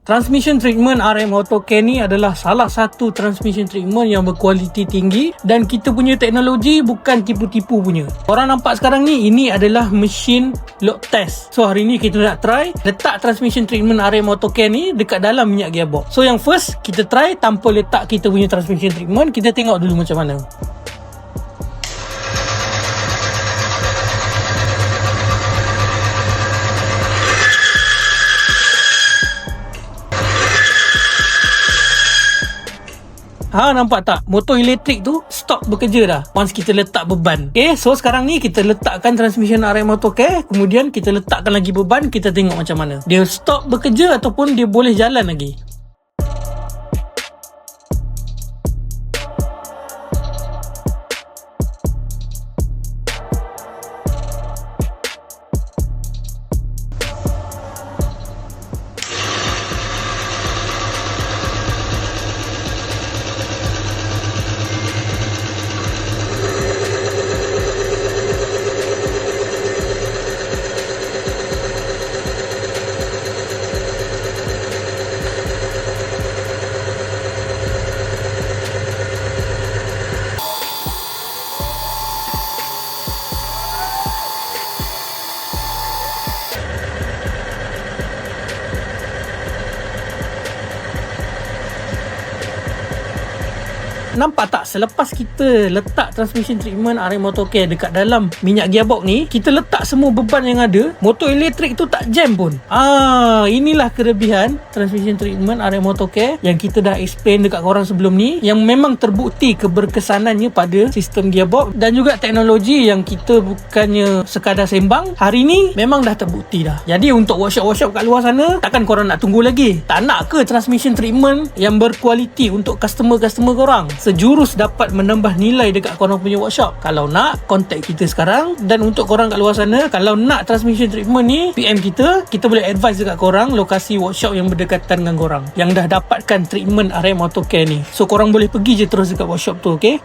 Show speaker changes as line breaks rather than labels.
Transmission treatment RM Auto Care ni adalah salah satu transmission treatment yang berkualiti tinggi dan kita punya teknologi bukan tipu-tipu punya. Korang nampak sekarang ni, ini adalah mesin load test. So hari ni kita nak try letak transmission treatment RM Auto Care ni dekat dalam minyak gearbox. So yang first kita try tanpa letak kita punya transmission treatment, kita tengok dulu macam mana. Nampak tak? Motor elektrik tu stop bekerja dah once kita letak beban. Okay, so sekarang ni kita letakkan transmission RM Auto Care, kemudian kita letakkan lagi beban, kita tengok macam mana dia stop bekerja ataupun dia boleh jalan lagi. Nampak tak? Selepas kita letak transmission treatment RM Auto Care dekat dalam minyak gearbox ni, kita letak semua beban yang ada, motor elektrik tu tak jam pun. Inilah kelebihan transmission treatment RM Auto Care yang kita dah explain dekat korang sebelum ni, yang memang terbukti keberkesanannya pada sistem gearbox dan juga teknologi yang kita bukannya sekadar sembang. Hari ni memang dah terbukti dah. Jadi untuk workshop-workshop kat luar sana, takkan korang nak tunggu lagi? Tak nak ke transmission treatment yang berkualiti untuk customer-customer korang? Sejurus dapat menambah nilai dekat korang punya workshop. Kalau nak, contact kita sekarang. Dan untuk korang kat luar sana, kalau nak transmission treatment ni, PM kita boleh advise dekat korang lokasi workshop yang berdekatan dengan korang yang dah dapatkan treatment RM Auto Care ni. So korang boleh pergi je terus dekat workshop tu, okay?